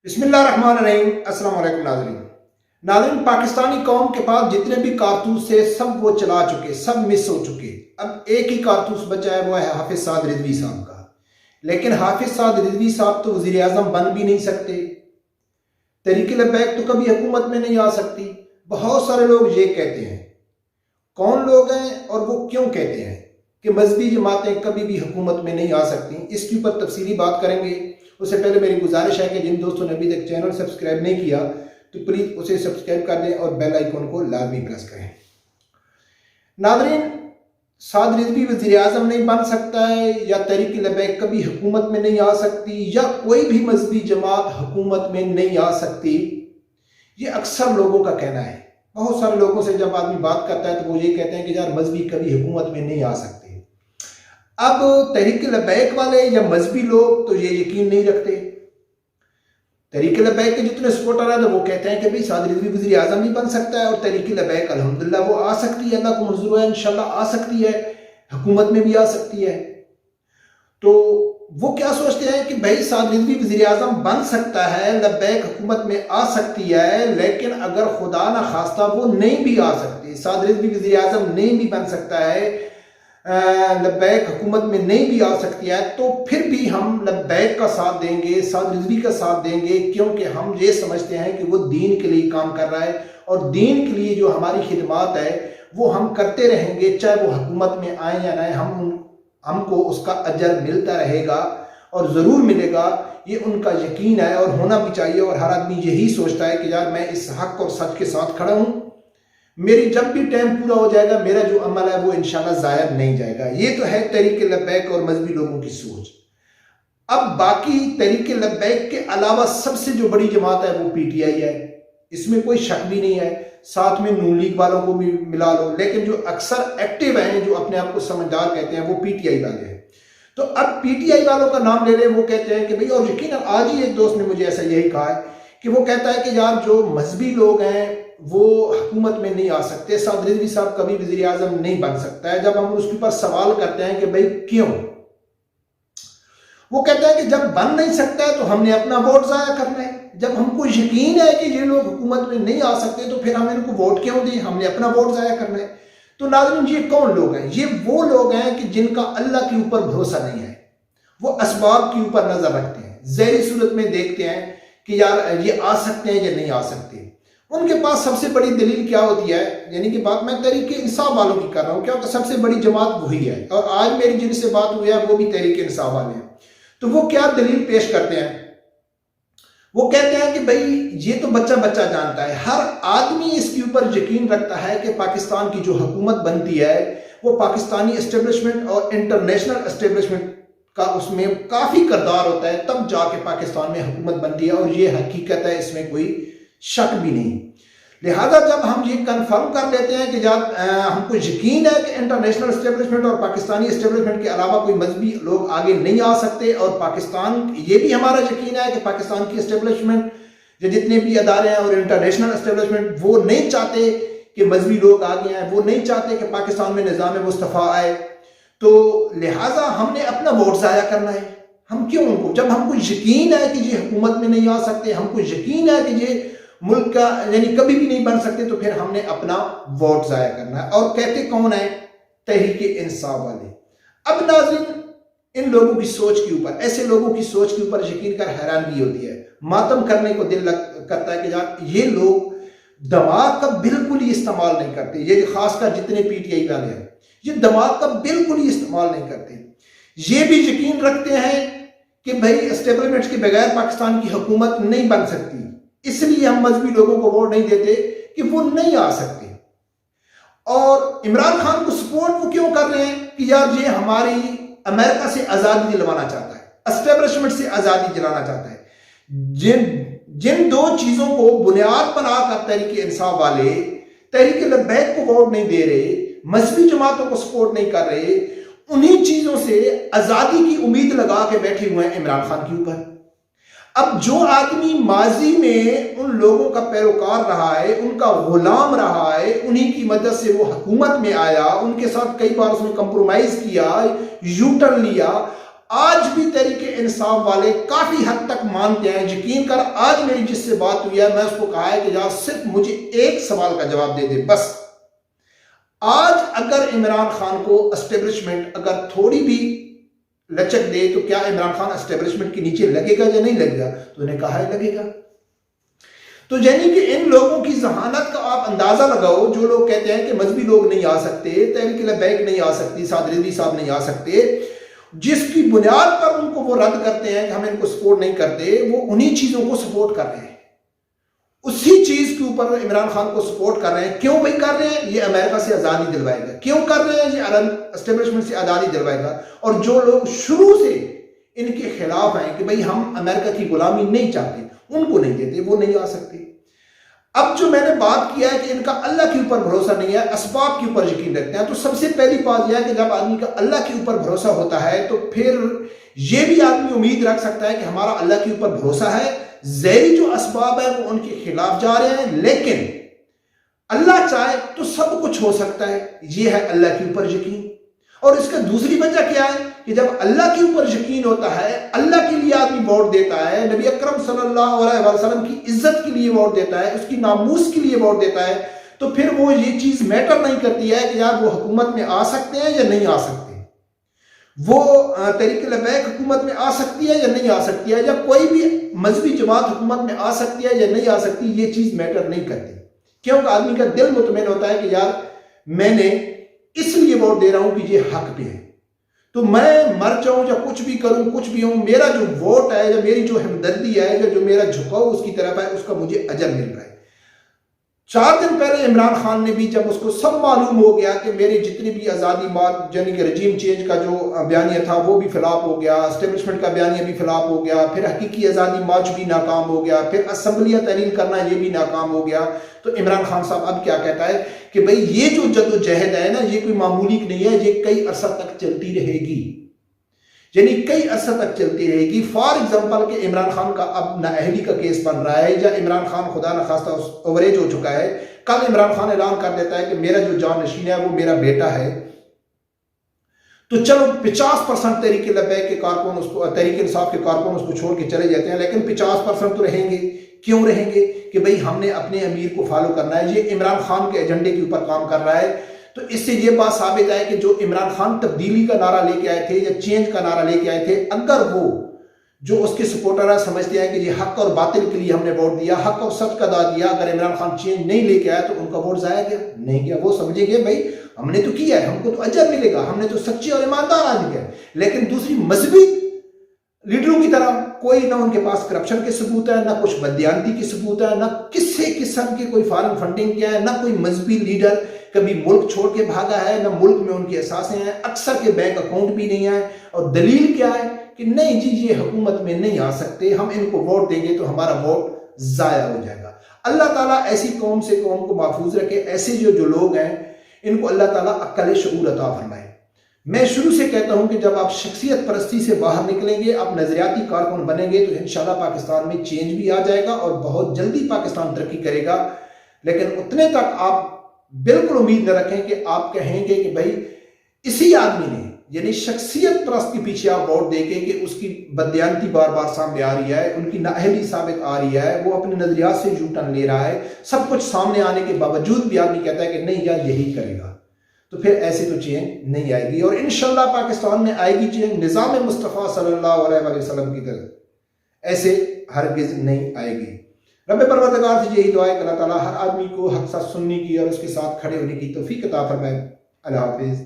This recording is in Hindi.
बिस्मिल्लाहिर्रहमानिर्रहीम। अस्सलाम वालेकुम नाज़रीन। पाकिस्तानी कौम के पास जितने भी कारतूस थे सब वो चला चुके, सब मिस हो चुके। अब एक ही कारतूस बचा है, वो है हाफिज साद रिजवी साहब का। लेकिन हाफिज साद रिजवी साहब तो वज़ीर आज़म बन भी नहीं सकते। तहरीक लब्बैक तो कभी हुकूमत में नहीं आ सकती। बहुत सारे लोग ये कहते हैं। कौन लोग हैं और वो क्यों कहते हैं कि मजहबी जमातें कभी भी हुकूमत में नहीं आ सकती? इसके ऊपर तफसीली बात करेंगे। उससे पहले मेरी गुजारिश है कि जिन दोस्तों ने अभी तक चैनल सब्सक्राइब नहीं किया तो प्लीज़ उसे सब्सक्राइब कर दें और बेल आइकन को लाजमी प्रेस करें। नाज़रीन, साद रिजवी वज़ीर आज़म नहीं बन सकता है, या तहरीक लब्बैक कभी हुकूमत में नहीं आ सकती, या कोई भी मजहबी जमात हुकूमत में नहीं आ सकती, ये अक्सर लोगों का कहना है। बहुत सारे लोगों से जब आदमी बात करता है तो वो ये कहते हैं कि यार मजहबी कभी हुकूमत में नहीं आ सकते। अब तहरीक लब्बैक वाले या मजहबी लोग तो ये यकीन नहीं रखते। तहरीक लब्बैक के जितने सपोर्टर हैं तो वो कहते हैं कि भाई साद रिजवी वज़ीर आज़म नहीं बन सकता है, और तहरीक लब्बैक अल्हम्दुलिल्लाह वो आ सकती है, अल्लाह को मंजूर है, इंशाल्लाह आ सकती है, हुकूमत में भी आ सकती है। तो वो क्या सोचते हैं कि भाई साद रिजवी वज़ीर आज़म बन सकता है, लब्बैक हुकूमत में आ सकती है, लेकिन अगर खुदा ना खास्ता वो नहीं भी आ सकती, साद रिजवी वज़ीर आज़म नहीं भी बन सकता है, लब्बैक हुकूमत में नहीं भी आ सकती है, तो फिर भी हम लब्बैक का साथ देंगे, साद रिजवी का साथ देंगे, क्योंकि हम ये समझते हैं कि वो दीन के लिए काम कर रहा है, और दीन के लिए जो हमारी खिदमात है वो हम करते रहेंगे, चाहे वो हुकूमत में आए या नहीं, हमको उसका अजर मिलता रहेगा और ज़रूर मिलेगा। ये उनका यकीन है और होना भी चाहिए। और हर आदमी यही सोचता है कि यार मैं इस हक और सच के साथ खड़ा हूँ, मेरी जब भी टाइम पूरा हो जाएगा मेरा जो अमल है वो इंशाल्लाह ज़ाया नहीं जाएगा। ये तो है तहरीक लब्बैक और मजहबी लोगों की सोच। अब बाकी तहरीक लब्बैक के अलावा सबसे जो बड़ी जमात है वो पीटीआई है, इसमें कोई शक भी नहीं है। साथ में नून लीग वालों को भी मिला लो, लेकिन जो अक्सर एक्टिव हैं, जो अपने आप को समझदार कहते हैं, वो पीटीआई वाले हैं। तो अब पीटीआई वालों का नाम ले रहे हैं, वो कहते हैं कि भाई, और यकीनन आज ही एक दोस्त ने मुझे ऐसा यही कहा है कि वो कहता है कि यार जो मजहबी लोग हैं वो हुकूमत में नहीं आ सकते, साद रिजवी साहब कभी वज़ीर आज़म नहीं बन सकता है। जब हम उसके ऊपर सवाल करते हैं कि भाई क्यों, वो कहता है कि जब बन नहीं सकता है तो हमने अपना वोट ज़ाया करना है। जब हमको यकीन है कि ये लोग हुकूमत में नहीं आ सकते तो फिर हम इनको वोट क्यों दें, हमने अपना वोट ज़ाया करना है। तो नाज़रीन, ये कौन लोग हैं? ये वो लोग हैं कि जिनका अल्लाह के ऊपर भरोसा नहीं है, वो असबाब के ऊपर नजर रखते हैं, ज़ाहिरी सूरत में देखते हैं कि यार ये आ सकते हैं या नहीं आ सकते। उनके पास सबसे बड़ी दलील क्या होती है, यानी कि बात मैं तहरीक इंसाफ वालों की कर रहा हूँ, क्योंकि सबसे बड़ी जमात वही है, और आज मेरी जिनसे बात हुई है वो भी तहरीक इंसाफ वाले हैं। तो वो क्या दलील पेश करते हैं? वो कहते हैं कि भाई ये तो बच्चा बच्चा जानता है, हर आदमी इसके ऊपर यकीन रखता है कि पाकिस्तान की जो हुकूमत बनती है वो पाकिस्तानी एस्टेब्लिशमेंट और इंटरनेशनल एस्टेब्लिशमेंट का उसमें काफ़ी किरदार होता है, तब जाके पाकिस्तान में हुकूमत बनती है, और ये हकीकत है, इसमें कोई शक भी नहीं। लिहाजा जब हम ये कंफर्म कर लेते हैं कि जब हमको यकीन है कि इंटरनेशनल एस्टेब्लिशमेंट और पाकिस्तानी एस्टेब्लिशमेंट के अलावा कोई मजहबी लोग आगे नहीं आ सकते, और पाकिस्तान, ये भी हमारा यकीन है कि पाकिस्तान की एस्टेब्लिशमेंट जो जितने भी अदारे हैं और इंटरनेशनल एस्टेब्लिशमेंट वो नहीं चाहते कि मजहबी लोग आगे आए, वो नहीं चाहते कि पाकिस्तान में निज़ाम मुस्तफ़ा आए, तो लिहाजा हमने अपना वोट ज़ाया करना है। हम क्यों उनको, जब हमको यकीन है कि ये हुकूमत में नहीं आ सकते, हमको यकीन है कि ये मुल्क का यानी कभी भी नहीं बन सकते, तो फिर हमने अपना वोट ज़ाया करना है। और कहते कौन है? तहरीक इंसाफ वाले। अब नाज़रीन, इन लोगों की सोच के ऊपर, ऐसे लोगों की सोच के ऊपर यकीन कर हैरानगी होती है, मातम करने को दिल करता है कि यार ये लोग दिमाग का बिल्कुल ही इस्तेमाल नहीं करते। ये खासकर जितने पीटीआई वाले हैं, ये दिमाग का बिल्कुल ही इस्तेमाल नहीं करते। ये भी यकीन रखते हैं कि भाई एस्टेब्लिशमेंट के बगैर पाकिस्तान की हुकूमत नहीं बन सकती, इसलिए हम मजहबी लोगों को वोट नहीं देते कि वो नहीं आ सकते। और इमरान खान को सपोर्ट वो क्यों कर रहे हैं कि यार ये हमारी अमेरिका से आज़ादी दिलवाना चाहता है, एस्टेब्लिशमेंट से आज़ादी दिलाना चाहता है। जिन दो चीज़ों को बुनियाद बनाकर तहरीक इंसाफ वाले तहरीक लब्बैक को वोट नहीं दे रहे, मजहबी जमातों को सपोर्ट नहीं कर रहे, उन्हीं चीज़ों से आज़ादी की उम्मीद लगा के बैठे हुए हैं इमरान खान के ऊपर। अब जो आदमी माजी में उन लोगों का पैरोकार रहा है, उनका गुलाम रहा है, उन्हीं की मदद से वो हुकूमत में आया, उनके साथ कई बार उसने कंप्रोमाइज किया, यू टर्न लिया, आज भी तहरीक इंसाफ वाले काफी हद तक मानते हैं। यकीन कर, आज मेरी जिससे बात हुई है, मैं उसको कहा है कि यार सिर्फ मुझे एक सवाल का जवाब दे दे बस। आज अगर इमरान खान को एस्टेब्लिशमेंट अगर थोड़ी भी लचक दे तो क्या इमरान खान एस्टेब्लिशमेंट के नीचे लगेगा या नहीं लगेगा? तो उन्हें कहा है लगेगा। तो यानी कि इन लोगों की जहानत का आप अंदाजा लगाओ। जो लोग कहते हैं कि मजहबी लोग नहीं आ सकते, तहरीक लबैक नहीं आ सकती, साद रिजवी साहब नहीं आ सकते, जिसकी बुनियाद पर उनको वो रद्द करते हैं कि हम इनको सपोर्ट नहीं करते, वो उन्हीं चीजों को सपोर्ट कर रहे हैं। उसी चीज के ऊपर इमरान खान को सपोर्ट कर रहे हैं। क्यों भाई कर रहे हैं? ये अमेरिका से आजादी दिलवाएगा। क्यों कर रहे हैं? ये अरब एस्टेब्लिशमेंट से आजादी दिलवाएगा। और जो लोग शुरू से इनके खिलाफ हैं कि भाई हम अमेरिका की गुलामी नहीं चाहते, उनको नहीं देते, वो नहीं आ सकते। अब जो मैंने बात किया है कि इनका अल्लाह के ऊपर भरोसा नहीं है, असबाब के ऊपर यकीन रखते हैं, तो सबसे पहली बात यह है कि जब आदमी का अल्लाह के ऊपर भरोसा होता है तो फिर यह भी आदमी उम्मीद रख सकता है कि हमारा अल्लाह के ऊपर भरोसा है, ज़हरी जो असबाब है वो उनके खिलाफ जा रहे हैं, लेकिन अल्लाह चाहे तो सब कुछ हो सकता है। यह है अल्लाह के ऊपर यकीन। और इसका दूसरी वजह क्या है कि जब अल्लाह के ऊपर यकीन होता है, अल्लाह के लिए आदमी वोट देता है, नबी अकरम सल्लल्लाहु अलैहि वसल्लम की इज्जत के लिए वोट देता है, उसकी नामूस के लिए वोट देता है, तो फिर वो ये चीज मैटर नहीं करती है कि यार वो हुकूमत में आ सकते हैं या नहीं आ सकते, वो तहरीक लबैक हुकूमत में आ सकती है या नहीं आ सकती है, या कोई भी मजहबी जमात हुकूमत में आ सकती है या नहीं आ सकती, ये चीज मैटर नहीं करती। क्योंकि आदमी का दिल मुतमईन होता है कि यार मैंने इसलिए वोट दे रहा हूं कि ये हक पे है, तो मैं मर जाऊं या कुछ भी करूं, कुछ भी हूं, मेरा जो वोट है या मेरी जो हमदर्दी है या जो मेरा झुकाव उसकी तरफ है, उसका मुझे अजर मिल रहा है। 4 दिन पहले इमरान खान ने भी, जब उसको सब मालूम हो गया कि मेरे जितनी भी आज़ादी बात यानी कि रजीम चेंज का जो बयानिया था वो भी फिलाप हो गया, एस्टेब्लिशमेंट का बयानिया भी फिलाप हो गया, फिर हकीकी आज़ादी मार्च भी नाकाम हो गया, फिर असम्बलियाँ तहरीर करना ये भी नाकाम हो गया, तो इमरान खान साहब अब क्या कहता है कि भाई ये जो जद्दोजहद है ना, ये कोई मामूली नहीं है, ये कई अरसा तक चलती रहेगी, यानी कई अरसा तक चलती रहेगी। फॉर एग्जाम्पल कि इमरान खान का अब नाअहली का केस बन रहा है, या इमरान खान खुदा न खास्ता ओवरेज हो चुका है, कल इमरान खान ऐलान कर देता है कि मेरा जो जानशीन है वो मेरा बेटा है, तो चलो 50% तहरीक लबैक के कारकुन उसको, तहरीक इंसाफ के कारकुन उसको छोड़ के चले जाते हैं, लेकिन 50% तो रहेंगे। क्यों रहेंगे? कि भाई हमने अपने अमीर को फॉलो करना है, ये इमरान खान के एजेंडे के ऊपर काम कर रहा है। तो इससे ये बात साबित है कि जो इमरान खान तब्दीली का नारा लेके आए थे या चेंज का नारा लेके आए थे, अगर वो जो उसके सपोर्टर है समझते हैं कि ये हक और बातिल के लिए हमने वोट दिया, हक और सच का दाद दिया, अगर इमरान खान चेंज नहीं लेके आया तो उनका वोट जाया गया नहीं गया। वो समझेंगे भाई हमने तो किया है, हमको तो अजर मिलेगा, हमने तो सच्चे और ईमानदार आदमी है। लेकिन दूसरी मजहबी लीडरों की तरह कोई ना उनके पास करप्शन के सबूत है, ना कुछ बदयानती के सबूत है, ना किसी किस्म की कोई फॉरेन फंडिंग किया है, ना कोई मजहबी लीडर कभी मुल्क छोड़ के भागा है, ना मुल्क में उनकी असासें हैं, अक्सर के बैंक अकाउंट भी नहीं है। और दलील क्या है कि नहीं जी ये हुकूमत में नहीं आ सकते, हम इनको वोट देंगे तो हमारा वोट जाया हो जाएगा। अल्लाह ताला ऐसी कौम से कौम को महफूज रखे। ऐसे जो लोग हैं इनको अल्लाह ताला अक्ल शऊर अता फरमाए। मैं शुरू से कहता हूं कि जब आप शख्सियत परस्ती से बाहर निकलेंगे, आप नजरियाती कारकुन बनेंगे, तो इंशाल्लाह पाकिस्तान में चेंज भी आ जाएगा और बहुत जल्दी पाकिस्तान तरक्की करेगा। लेकिन उतने तक आप बिल्कुल उम्मीद न रखें कि आप कहेंगे कि भाई इसी आदमी ने, यानी शख्सियत परस्त के पीछे आप वोट देके कि उसकी बदयानती बार बार सामने आ रही है, उनकी नाअहली साबित आ रही है, वो अपने नजरियात से यू टर्न ले रहा है, सब कुछ सामने आने के बावजूद भी आदमी कहता है कि नहीं यार यही करेगा, तो फिर ऐसे तो चेंज नहीं आएगी। और इंशाल्लाह पाकिस्तान में आएगी चेंज निज़ाम मुस्तफ़ा सल्लल्लाहु अलैहि वसल्लम की तरह, ऐसे हरगिज़ नहीं आएगी। रब परवरदिगार से यही दुआ है कि अल्लाह ताला हर आदमी को हक सच सुनने की और उसके साथ खड़े होने की तौफीक अता फरमाए। अल्लाह हाफिज़।